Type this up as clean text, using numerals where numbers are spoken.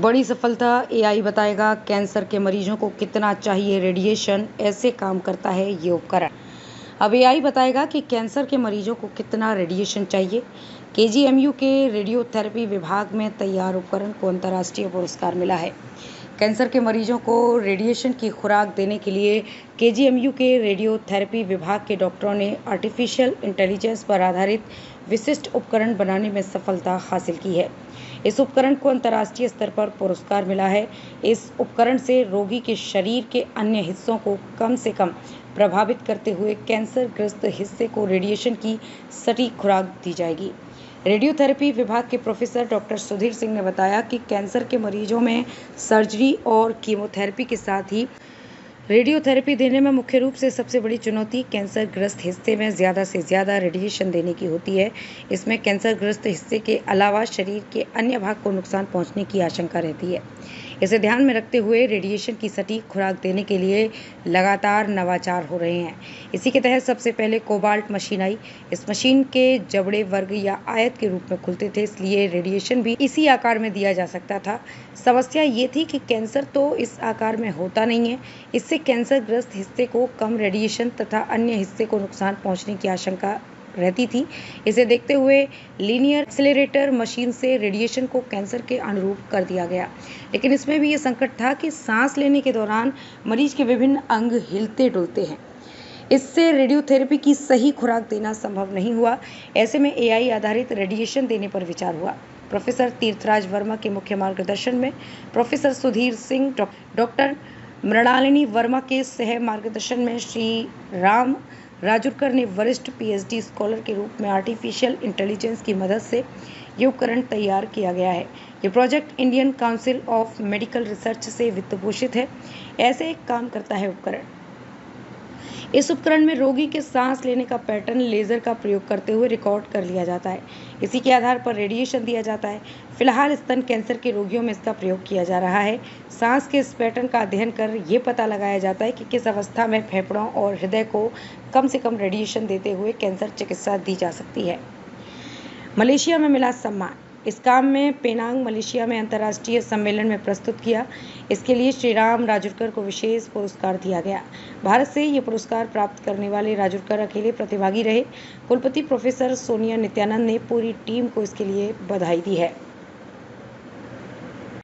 बड़ी सफलता। एआई बताएगा कैंसर के मरीजों को कितना चाहिए रेडिएशन, ऐसे काम करता है ये उपकरण। अब एआई बताएगा कि कैंसर के मरीजों को कितना रेडिएशन चाहिए। केजीएमयू के रेडियोथेरेपी विभाग में तैयार उपकरण को अंतर्राष्ट्रीय पुरस्कार मिला है। कैंसर के मरीजों को रेडिएशन की खुराक देने के लिए केजीएमयू के रेडियोथेरेपी विभाग के डॉक्टरों ने आर्टिफिशियल इंटेलिजेंस पर आधारित विशिष्ट उपकरण बनाने में सफलता हासिल की है। इस उपकरण को अंतर्राष्ट्रीय स्तर पर पुरस्कार मिला है। इस उपकरण से रोगी के शरीर के अन्य हिस्सों को कम से कम प्रभावित करते हुए कैंसर ग्रस्त हिस्से को रेडिएशन की सटीक खुराक दी जाएगी। रेडियोथेरेपी विभाग के प्रोफेसर डॉक्टर सुधीर सिंह ने बताया कि कैंसर के मरीजों में सर्जरी और कीमोथेरेपी के साथ ही रेडियोथेरेपी देने में मुख्य रूप से सबसे बड़ी चुनौती कैंसर ग्रस्त हिस्से में ज़्यादा से ज़्यादा रेडिएशन देने की होती है। इसमें कैंसर ग्रस्त हिस्से के अलावा शरीर के अन्य भाग को नुकसान पहुंचने की आशंका रहती है। इसे ध्यान में रखते हुए रेडिएशन की सटीक खुराक देने के लिए लगातार नवाचार हो रहे हैं। इसी के तहत सबसे पहले कोबाल्ट मशीन आई। इस मशीन के जबड़े वर्ग या आयत के रूप में खुलते थे, इसलिए रेडिएशन भी इसी आकार में दिया जा सकता था। समस्या ये थी कि कैंसर तो इस आकार में होता नहीं है। इससे कैंसर ग्रस्त हिस्से को कम रेडिएशन तथा अन्य हिस्से को नुकसान पहुंचने की आशंका रहती थी। इसे देखते हुए लीनियर एक्सेलरेटर मशीन से रेडिएशन को कैंसर के अनुरूप कर दिया गया, लेकिन इसमें भी ये संकट था कि सांस लेने के दौरान मरीज के विभिन्न अंग हिलते डुलते हैं। इससे रेडियोथेरेपी की सही खुराक देना संभव नहीं हुआ। ऐसे में एआई आधारित रेडिएशन देने पर विचार हुआ। प्रोफेसर तीर्थराज वर्मा के मुख्य मार्गदर्शन में प्रोफेसर सुधीर सिंह, डॉक्टर मृणालिनी वर्मा के सह मार्गदर्शन में श्री राम राजुरकर ने वरिष्ठ पीएचडी स्कॉलर के रूप में आर्टिफिशियल इंटेलिजेंस की मदद से ये उपकरण तैयार किया गया है। ये project Indian council of medical research से वित्त पोषित है। ऐसे एक काम करता है उपकरण। इस उपकरण में रोगी के सांस लेने का पैटर्न लेजर का प्रयोग करते हुए रिकॉर्ड कर लिया जाता है। इसी के आधार पर रेडिएशन दिया जाता है। फिलहाल स्तन कैंसर के रोगियों में इसका प्रयोग किया जा रहा है। सांस के इस पैटर्न का अध्ययन कर ये पता लगाया जाता है कि किस अवस्था में फेफड़ों और हृदय को कम से कम रेडिएशन देते हुए कैंसर चिकित्सा दी जा सकती है। मलेशिया में मिला सम्मान। इस काम में पेनांग मलेशिया में अंतर्राष्ट्रीय सम्मेलन में प्रस्तुत किया। इसके लिए श्री राम राजुरकर को विशेष पुरस्कार दिया गया। भारत से ये पुरस्कार प्राप्त करने वाले राजुरकर अकेले प्रतिभागी रहे। कुलपति प्रोफेसर सोनिया नित्यानंद ने पूरी टीम को इसके लिए बधाई दी है।